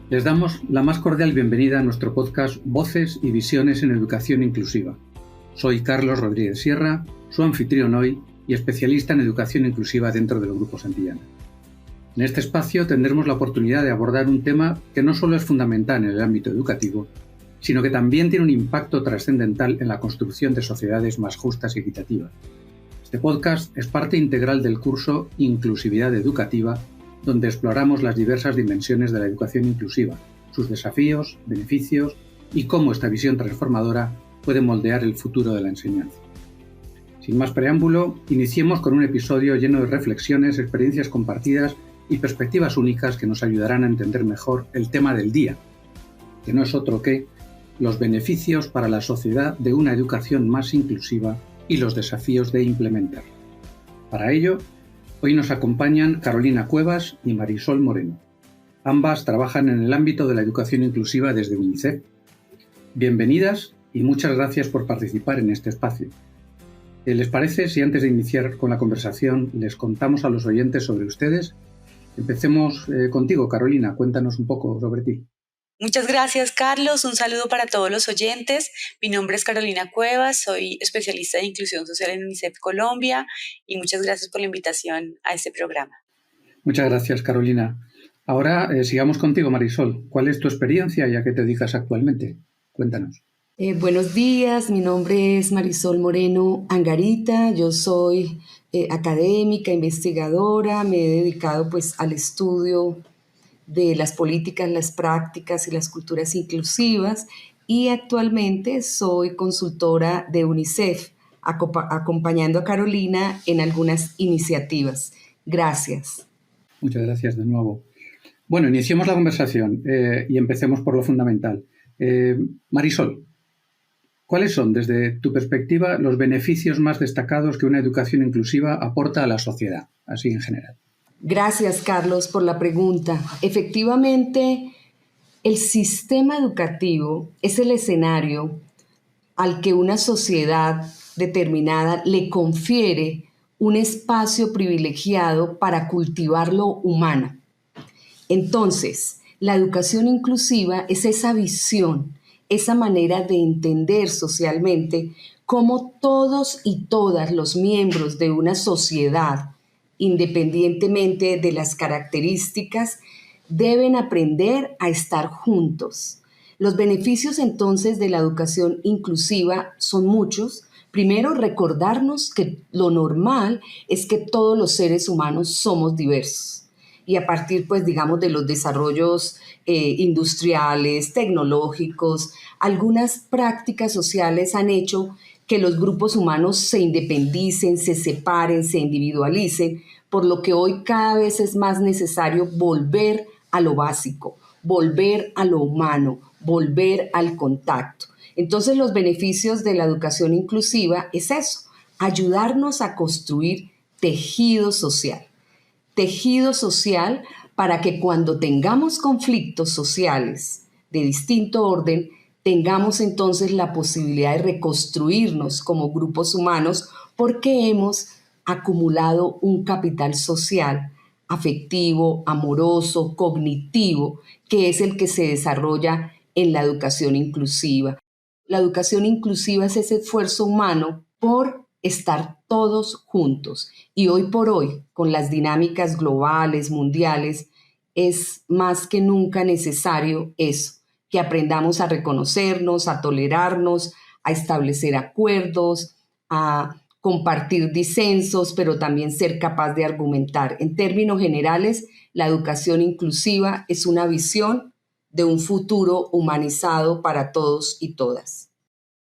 Les damos la más cordial bienvenida a nuestro podcast Voces y Visiones en Educación Inclusiva. Soy Carlos Rodríguez Sierra, su anfitrión hoy y especialista en educación inclusiva dentro del Grupo Santillana. En este espacio tendremos la oportunidad de abordar un tema que no solo es fundamental en el ámbito educativo, sino que también tiene un impacto trascendental en la construcción de sociedades más justas y equitativas. Este podcast es parte integral del curso Inclusividad Educativa, donde exploramos las diversas dimensiones de la educación inclusiva, sus desafíos, beneficios y cómo esta visión transformadora puede moldear el futuro de la enseñanza. Sin más preámbulo, iniciemos con un episodio lleno de reflexiones, experiencias compartidas y perspectivas únicas que nos ayudarán a entender mejor el tema del día, que no es otro que los beneficios para la sociedad de una educación más inclusiva y los desafíos de implementar. Para ello, hoy nos acompañan Carolina Cuevas y Marisol Moreno. Ambas trabajan en el ámbito de la educación inclusiva desde UNICEF. Bienvenidas y muchas gracias por participar en este espacio. ¿Les parece si antes de iniciar con la conversación les contamos a los oyentes sobre ustedes? Empecemos contigo, Carolina. Cuéntanos un poco sobre ti. Muchas gracias, Carlos. Un saludo para todos los oyentes. Mi nombre es Carolina Cuevas, soy especialista de inclusión social en UNICEF Colombia y muchas gracias por la invitación a este programa. Muchas gracias, Carolina. Ahora sigamos contigo, Marisol. ¿Cuál es tu experiencia y a qué te dedicas actualmente? Cuéntanos. Buenos días, mi nombre es Marisol Moreno Angarita, yo soy académica, investigadora, me he dedicado al estudio de las políticas, las prácticas y las culturas inclusivas y actualmente soy consultora de UNICEF, acompañando a Carolina en algunas iniciativas. Gracias. Muchas gracias de nuevo. Bueno, iniciemos la conversación y empecemos por lo fundamental. Marisol, ¿cuáles son, desde tu perspectiva, los beneficios más destacados que una educación inclusiva aporta a la sociedad, así en general? Gracias, Carlos, por la pregunta. Efectivamente, el sistema educativo es el escenario al que una sociedad determinada le confiere un espacio privilegiado para cultivar lo humano. Entonces, la educación inclusiva es esa visión, esa manera de entender socialmente cómo todos y todas los miembros de una sociedad, independientemente de las características, deben aprender a estar juntos. Los beneficios entonces de la educación inclusiva son muchos. Primero, recordarnos que lo normal es que todos los seres humanos somos diversos. Y a partir, de los desarrollos industriales, tecnológicos, algunas prácticas sociales han hecho que los grupos humanos se independicen, se separen, se individualicen, por lo que hoy cada vez es más necesario volver a lo básico, volver a lo humano, volver al contacto. Entonces, los beneficios de la educación inclusiva es eso, ayudarnos a construir tejido social. Tejido social para que cuando tengamos conflictos sociales de distinto orden, tengamos entonces la posibilidad de reconstruirnos como grupos humanos porque hemos acumulado un capital social, afectivo, amoroso, cognitivo, que es el que se desarrolla en la educación inclusiva. La educación inclusiva es ese esfuerzo humano por estar todos juntos. Y hoy por hoy, con las dinámicas globales, mundiales, es más que nunca necesario eso, que aprendamos a reconocernos, a tolerarnos, a establecer acuerdos, a compartir disensos, pero también ser capaz de argumentar. En términos generales, la educación inclusiva es una visión de un futuro humanizado para todos y todas.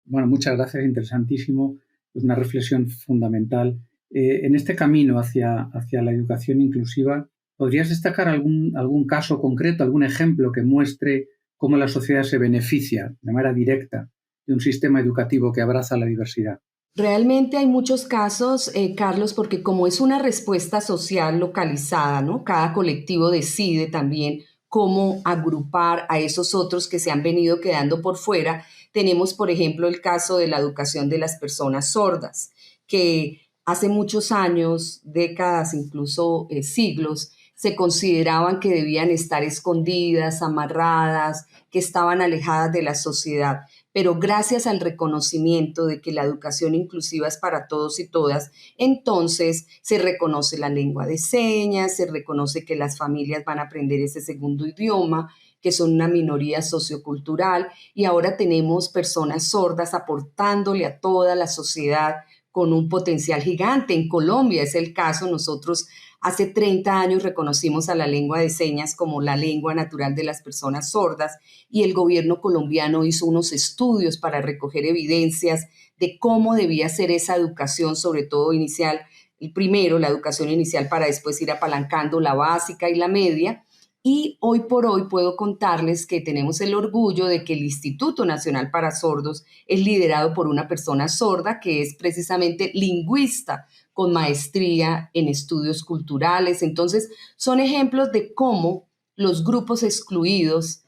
Bueno, muchas gracias, interesantísimo. Es una reflexión fundamental. En este camino hacia la educación inclusiva, ¿podrías destacar algún caso concreto, algún ejemplo que muestre cómo la sociedad se beneficia de manera directa de un sistema educativo que abraza la diversidad? Realmente hay muchos casos, Carlos, porque como es una respuesta social localizada, ¿no? Cada colectivo decide también cómo agrupar a esos otros que se han venido quedando por fuera. Tenemos, por ejemplo, el caso de la educación de las personas sordas, que hace muchos años, décadas, incluso siglos, se consideraban que debían estar escondidas, amarradas, que estaban alejadas de la sociedad. Pero gracias al reconocimiento de que la educación inclusiva es para todos y todas, entonces se reconoce la lengua de señas, se reconoce que las familias van a aprender ese segundo idioma, que son una minoría sociocultural, y ahora tenemos personas sordas aportándole a toda la sociedad con un potencial gigante. En Colombia es el caso. Nosotros hace 30 años reconocimos a la lengua de señas como la lengua natural de las personas sordas, y el gobierno colombiano hizo unos estudios para recoger evidencias de cómo debía ser esa educación, sobre todo inicial, el primero, la educación inicial, para después ir apalancando la básica y la media. Y hoy por hoy puedo contarles que tenemos el orgullo de que el Instituto Nacional para Sordos es liderado por una persona sorda que es precisamente lingüista con maestría en estudios culturales. Entonces, son ejemplos de cómo los grupos excluidos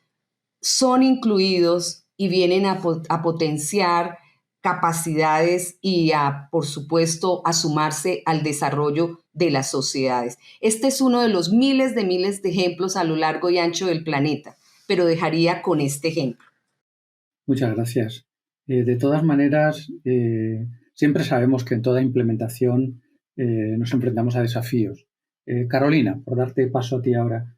son incluidos y vienen a potenciar capacidades y por supuesto, a sumarse al desarrollo de las sociedades. Este es uno de los miles de ejemplos a lo largo y ancho del planeta, pero dejaría con este ejemplo. Muchas gracias. De todas maneras, siempre sabemos que en toda implementación nos enfrentamos a desafíos. Carolina, por darte paso a ti ahora,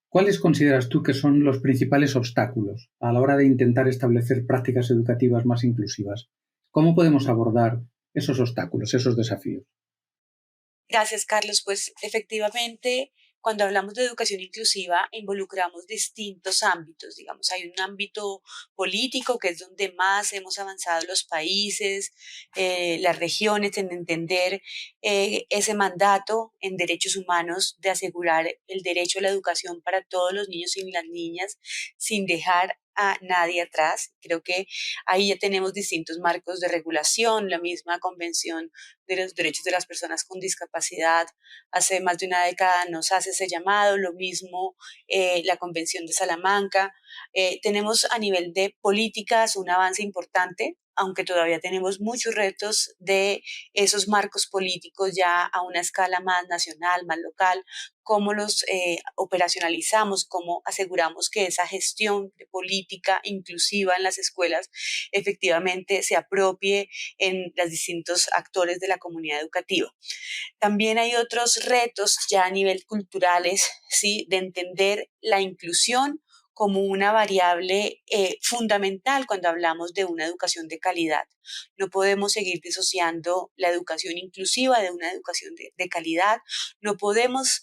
¿cuáles consideras tú que son los principales obstáculos a la hora de intentar establecer prácticas educativas más inclusivas? ¿Cómo podemos abordar esos obstáculos, esos desafíos? Gracias, Carlos. Pues efectivamente, cuando hablamos de educación inclusiva, involucramos distintos ámbitos. Digamos, hay un ámbito político, que es donde más hemos avanzado los países, las regiones, en entender ese mandato en derechos humanos de asegurar el derecho a la educación para todos los niños y las niñas, sin dejar a nadie atrás. Creo que ahí ya tenemos distintos marcos de regulación, la misma Convención de los Derechos de las Personas con Discapacidad hace más de una década nos hace ese llamado, lo mismo la Convención de Salamanca. Tenemos a nivel de políticas un avance importante, aunque todavía tenemos muchos retos de esos marcos políticos ya a una escala más nacional, más local, cómo los operacionalizamos, cómo aseguramos que esa gestión de política inclusiva en las escuelas efectivamente se apropie en los distintos actores de la comunidad educativa. También hay otros retos ya a nivel culturales, ¿sí? De entender la inclusión como una variable fundamental cuando hablamos de una educación de calidad. No podemos seguir disociando la educación inclusiva de una educación de calidad. No podemos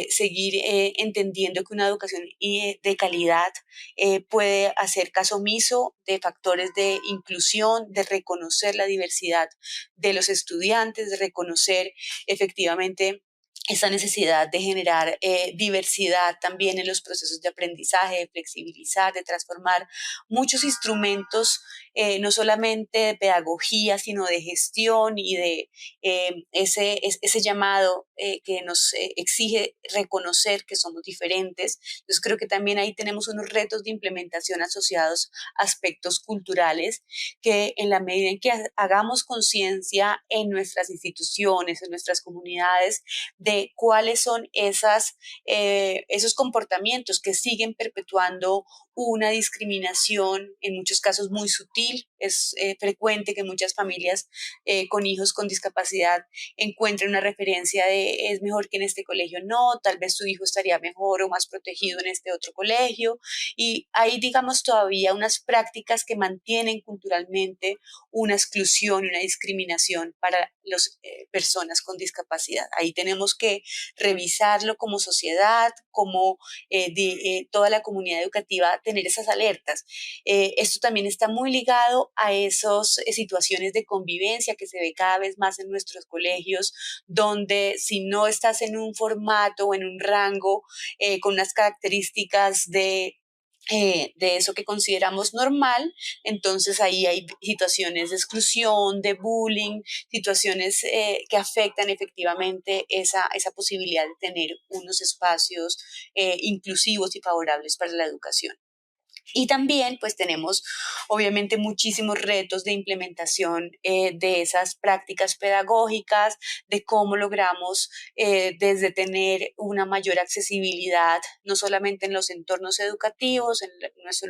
seguir entendiendo que una educación de calidad puede hacer caso omiso de factores de inclusión, de reconocer la diversidad de los estudiantes, de reconocer efectivamente esa necesidad de generar diversidad también en los procesos de aprendizaje, de flexibilizar, de transformar muchos instrumentos, no solamente de pedagogía, sino de gestión y de ese llamado que nos exige reconocer que somos diferentes. Entonces creo que también ahí tenemos unos retos de implementación asociados a aspectos culturales que en la medida en que hagamos conciencia en nuestras instituciones, en nuestras comunidades, de cuáles son esos comportamientos que siguen perpetuando una discriminación, en muchos casos muy sutil. Es frecuente que muchas familias con hijos con discapacidad encuentren una referencia de es mejor que en este colegio no, tal vez tu hijo estaría mejor o más protegido en este otro colegio. Y hay, digamos, todavía unas prácticas que mantienen culturalmente una exclusión y una discriminación para las personas con discapacidad. Ahí tenemos que revisarlo como sociedad, como toda la comunidad educativa, tener esas alertas. Esto también está muy ligado a esas situaciones de convivencia que se ve cada vez más en nuestros colegios, donde si no estás en un formato o en un rango con unas características de eso que consideramos normal, entonces ahí hay situaciones de exclusión, de bullying, situaciones que afectan efectivamente esa posibilidad de tener unos espacios inclusivos y favorables para la educación. Y también pues tenemos obviamente muchísimos retos de implementación de esas prácticas pedagógicas, de cómo logramos desde tener una mayor accesibilidad, no solamente en los entornos educativos,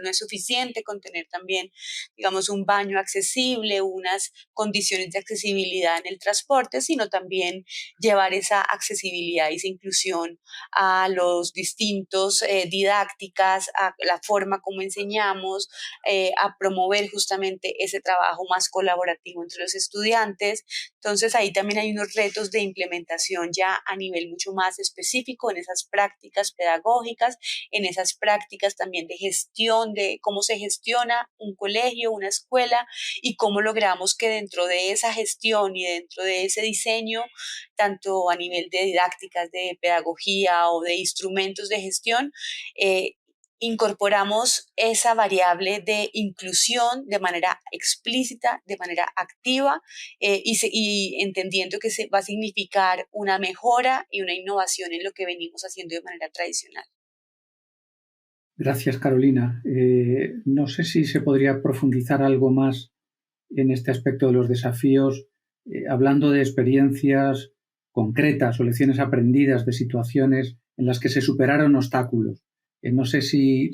no es suficiente con tener también, digamos, un baño accesible, unas condiciones de accesibilidad en el transporte, sino también llevar esa accesibilidad y esa inclusión a los distintos didácticas, a la forma como enseñamos, a promover justamente ese trabajo más colaborativo entre los estudiantes. Entonces ahí también hay unos retos de implementación ya a nivel mucho más específico en esas prácticas pedagógicas, en esas prácticas también de gestión, de cómo se gestiona un colegio, una escuela y cómo logramos que dentro de esa gestión y dentro de ese diseño, tanto a nivel de didácticas, de pedagogía o de instrumentos de gestión, incorporamos esa variable de inclusión de manera explícita, de manera activa y entendiendo que va a significar una mejora y una innovación en lo que venimos haciendo de manera tradicional. Gracias, Carolina. No sé si se podría profundizar algo más en este aspecto de los desafíos, hablando de experiencias concretas o lecciones aprendidas de situaciones en las que se superaron obstáculos. No sé si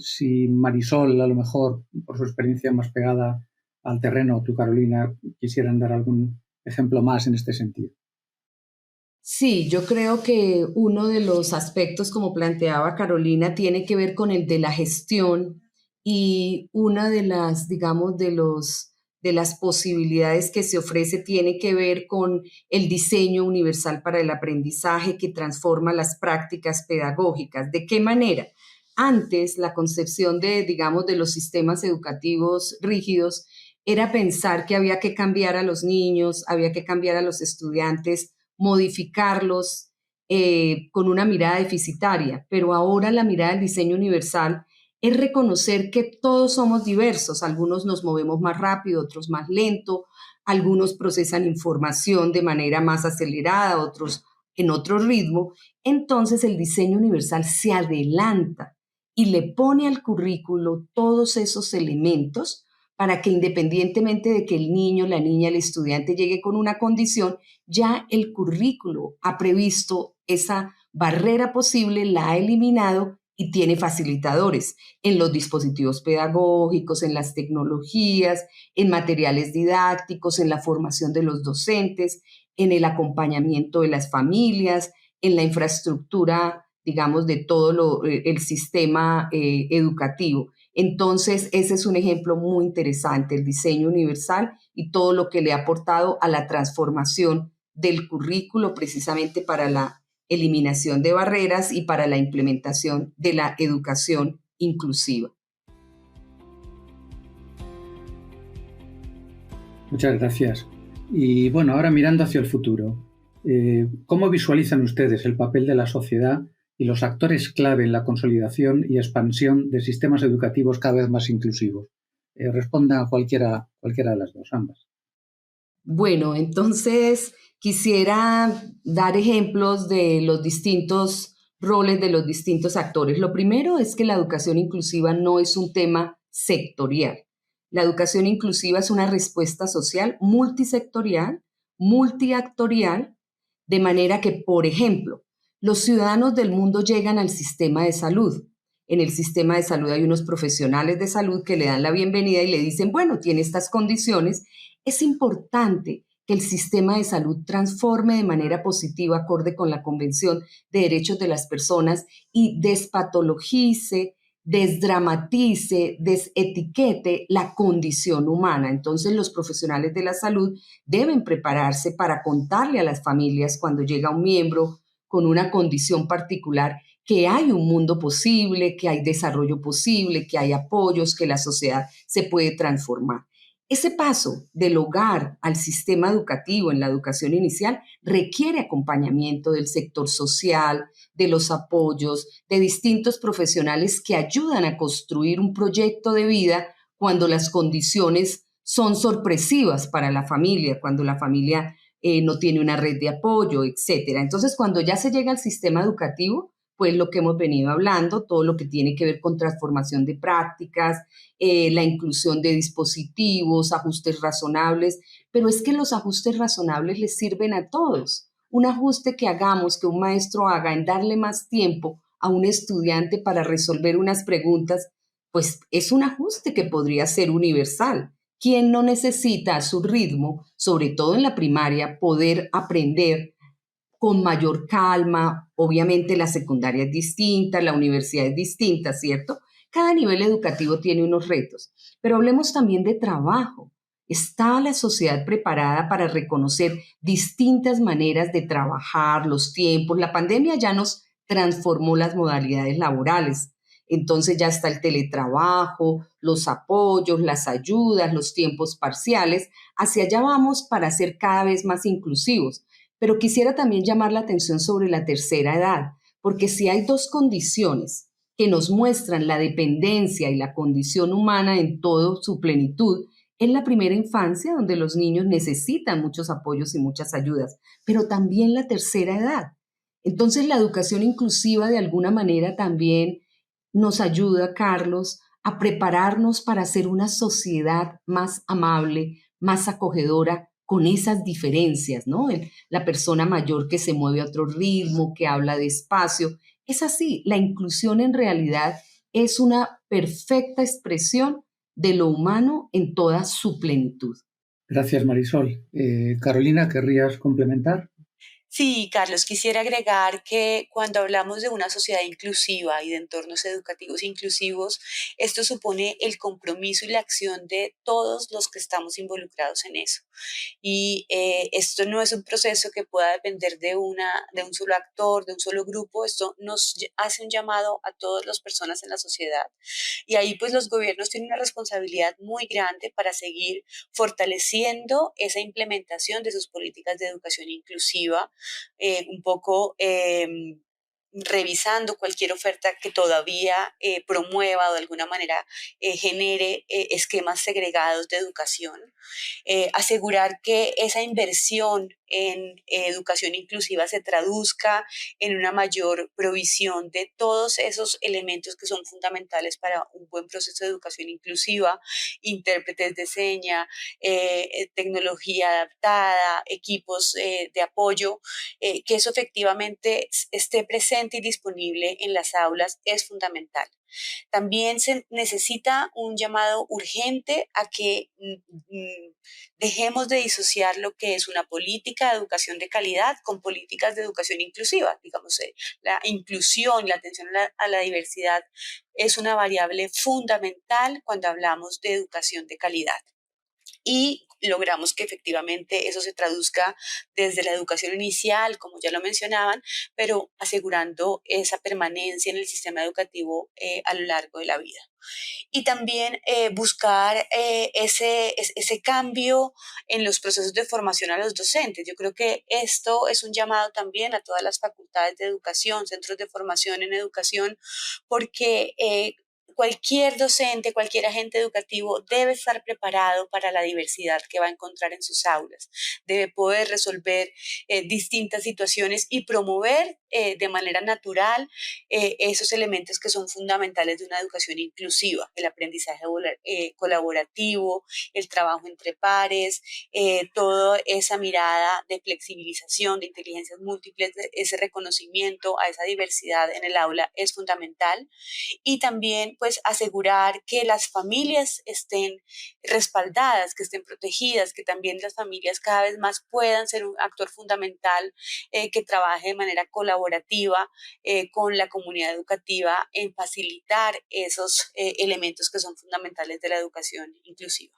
Marisol, a lo mejor, por su experiencia más pegada al terreno, o tú, Carolina, quisieran dar algún ejemplo más en este sentido. Sí, yo creo que uno de los aspectos, como planteaba Carolina, tiene que ver con el de la gestión y una de las, digamos, de las posibilidades que se ofrece tiene que ver con el diseño universal para el aprendizaje que transforma las prácticas pedagógicas. ¿De qué manera? Antes, la concepción de, digamos, de los sistemas educativos rígidos era pensar que había que cambiar a los niños, había que cambiar a los estudiantes, modificarlos con una mirada deficitaria, pero ahora la mirada del diseño universal es reconocer que todos somos diversos, algunos nos movemos más rápido, otros más lento, algunos procesan información de manera más acelerada, otros en otro ritmo. Entonces el diseño universal se adelanta y le pone al currículo todos esos elementos para que independientemente de que el niño, la niña, el estudiante llegue con una condición, ya el currículo ha previsto esa barrera posible, la ha eliminado y tiene facilitadores en los dispositivos pedagógicos, en las tecnologías, en materiales didácticos, en la formación de los docentes, en el acompañamiento de las familias, en la infraestructura, digamos, de todo el sistema educativo. Entonces, ese es un ejemplo muy interesante, el diseño universal y todo lo que le ha aportado a la transformación del currículo precisamente para la eliminación de barreras y para la implementación de la educación inclusiva. Muchas gracias. Y bueno, ahora mirando hacia el futuro, ¿cómo visualizan ustedes el papel de la sociedad y los actores clave en la consolidación y expansión de sistemas educativos cada vez más inclusivos? Responda cualquiera de las dos, ambas. Bueno, entonces quisiera dar ejemplos de los distintos roles de los distintos actores. Lo primero es que la educación inclusiva no es un tema sectorial. La educación inclusiva es una respuesta social multisectorial, multiactorial, de manera que, por ejemplo, los ciudadanos del mundo llegan al sistema de salud. En el sistema de salud hay unos profesionales de salud que le dan la bienvenida y le dicen, bueno, tiene estas condiciones. Es importante que el sistema de salud transforme de manera positiva, acorde con la Convención de Derechos de las Personas, y despatologice, desdramatice, desetiquete la condición humana. Entonces, los profesionales de la salud deben prepararse para contarle a las familias cuando llega un miembro con una condición particular que hay un mundo posible, que hay desarrollo posible, que hay apoyos, que la sociedad se puede transformar. Ese paso del hogar al sistema educativo en la educación inicial requiere acompañamiento del sector social, de los apoyos, de distintos profesionales que ayudan a construir un proyecto de vida cuando las condiciones son sorpresivas para la familia, cuando la familia no tiene una red de apoyo, etc. Entonces, cuando ya se llega al sistema educativo, pues lo que hemos venido hablando, todo lo que tiene que ver con transformación de prácticas, la inclusión de dispositivos, ajustes razonables, pero es que los ajustes razonables les sirven a todos. Un ajuste que hagamos, que un maestro haga en darle más tiempo a un estudiante para resolver unas preguntas, pues es un ajuste que podría ser universal. ¿Quién no necesita a su ritmo, sobre todo en la primaria, poder aprender con mayor calma? Obviamente la secundaria es distinta, la universidad es distinta, ¿cierto? Cada nivel educativo tiene unos retos, pero hablemos también de trabajo. ¿Está la sociedad preparada para reconocer distintas maneras de trabajar, los tiempos? La pandemia ya nos transformó las modalidades laborales. Entonces ya está el teletrabajo, los apoyos, las ayudas, los tiempos parciales. Hacia allá vamos para ser cada vez más inclusivos. Pero quisiera también llamar la atención sobre la tercera edad, porque si hay dos condiciones que nos muestran la dependencia y la condición humana en toda su plenitud, es la primera infancia, donde los niños necesitan muchos apoyos y muchas ayudas, pero también la tercera edad. Entonces la educación inclusiva de alguna manera también nos ayuda, Carlos, a prepararnos para ser una sociedad más amable, más acogedora, con esas diferencias, ¿no? La persona mayor que se mueve a otro ritmo, que habla despacio. Es así, la inclusión en realidad es una perfecta expresión de lo humano en toda su plenitud. Gracias, Marisol. Carolina, ¿querrías complementar? Sí, Carlos, quisiera agregar que cuando hablamos de una sociedad inclusiva y de entornos educativos inclusivos, esto supone el compromiso y la acción de todos los que estamos involucrados en eso. Y esto no es un proceso que pueda depender de un solo actor, de un solo grupo. Esto nos hace un llamado a todas las personas en la sociedad. Y ahí pues los gobiernos tienen una responsabilidad muy grande para seguir fortaleciendo esa implementación de sus políticas de educación inclusiva, un poco revisando cualquier oferta que todavía promueva o de alguna manera genere esquemas segregados de educación, asegurar que esa inversión en educación inclusiva se traduzca en una mayor provisión de todos esos elementos que son fundamentales para un buen proceso de educación inclusiva: intérpretes de seña, tecnología adaptada, equipos de apoyo, que eso efectivamente esté presente y disponible en las aulas es fundamental. También se necesita un llamado urgente a que dejemos de disociar lo que es una política de educación de calidad con políticas de educación inclusiva. Digamos, la inclusión, la atención a la diversidad es una variable fundamental cuando hablamos de educación de calidad. Y logramos que efectivamente eso se traduzca desde la educación inicial, como ya lo mencionaban, pero asegurando esa permanencia en el sistema educativo a lo largo de la vida. Y también buscar ese cambio en los procesos de formación a los docentes. Yo creo que esto es un llamado también a todas las facultades de educación, centros de formación en educación, porque cualquier docente, cualquier agente educativo debe estar preparado para la diversidad que va a encontrar en sus aulas. Debe poder resolver distintas situaciones y promover de manera natural esos elementos que son fundamentales de una educación inclusiva: el aprendizaje colaborativo, el trabajo entre pares, toda esa mirada de flexibilización, de inteligencias múltiples, ese reconocimiento a esa diversidad en el aula es fundamental. Y también pues asegurar que las familias estén respaldadas, que estén protegidas, que también las familias cada vez más puedan ser un actor fundamental que trabaje de manera colaborativa con la comunidad educativa en facilitar esos elementos que son fundamentales de la educación inclusiva.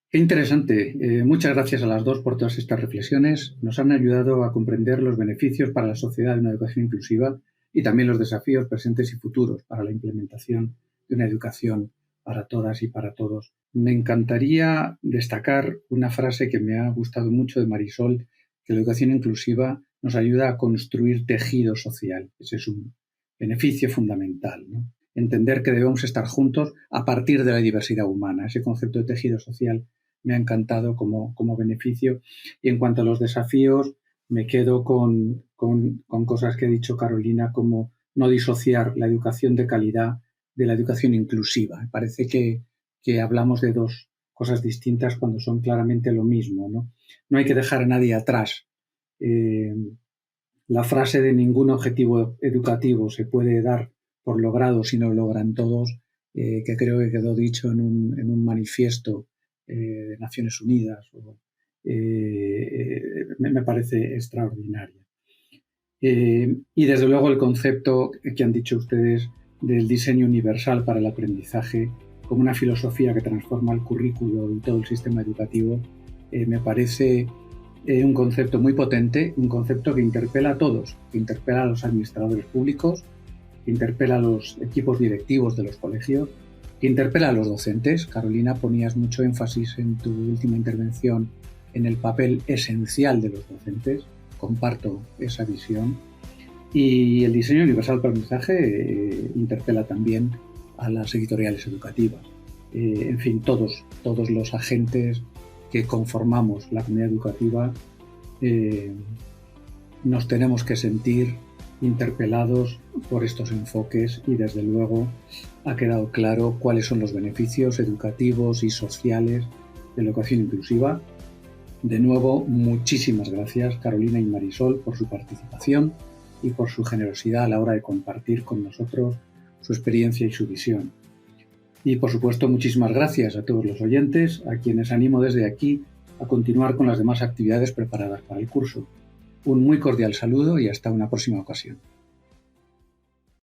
Qué interesante. Muchas gracias a las dos por todas estas reflexiones. Nos han ayudado a comprender los beneficios para la sociedad de una educación inclusiva y también los desafíos presentes y futuros para la implementación de una educación para todas y para todos. Me encantaría destacar una frase que me ha gustado mucho de Marisol, que la educación inclusiva nos ayuda a construir tejido social. Ese es un beneficio fundamental, ¿no? Entender que debemos estar juntos a partir de la diversidad humana. Ese concepto de tejido social me ha encantado como beneficio. Y en cuanto a los desafíos, me quedo con con cosas que ha dicho Carolina, como no disociar la educación de calidad de la educación inclusiva. Me parece que hablamos de dos cosas distintas cuando son claramente lo mismo, ¿no? No hay que dejar a nadie atrás. La frase de ningún objetivo educativo se puede dar por logrado si no lo logran todos, que creo que quedó dicho en un manifiesto de Naciones Unidas, me parece extraordinario. Y desde luego el concepto que han dicho ustedes del diseño universal para el aprendizaje como una filosofía que transforma el currículo y todo el sistema educativo, me parece un concepto muy potente, un concepto que interpela a todos, que interpela a los administradores públicos, que interpela a los equipos directivos de los colegios, que interpela a los docentes. Carolina, ponías mucho énfasis en tu última intervención en el papel esencial de los docentes. Comparto esa visión. Y el diseño universal para el aprendizaje interpela también a las editoriales educativas. En fin, todos los agentes que conformamos la comunidad educativa nos tenemos que sentir interpelados por estos enfoques y desde luego ha quedado claro cuáles son los beneficios educativos y sociales de la educación inclusiva. De nuevo, muchísimas gracias Carolina y Marisol por su participación y por su generosidad a la hora de compartir con nosotros su experiencia y su visión. Y por supuesto, muchísimas gracias a todos los oyentes, a quienes animo desde aquí a continuar con las demás actividades preparadas para el curso. Un muy cordial saludo y hasta una próxima ocasión.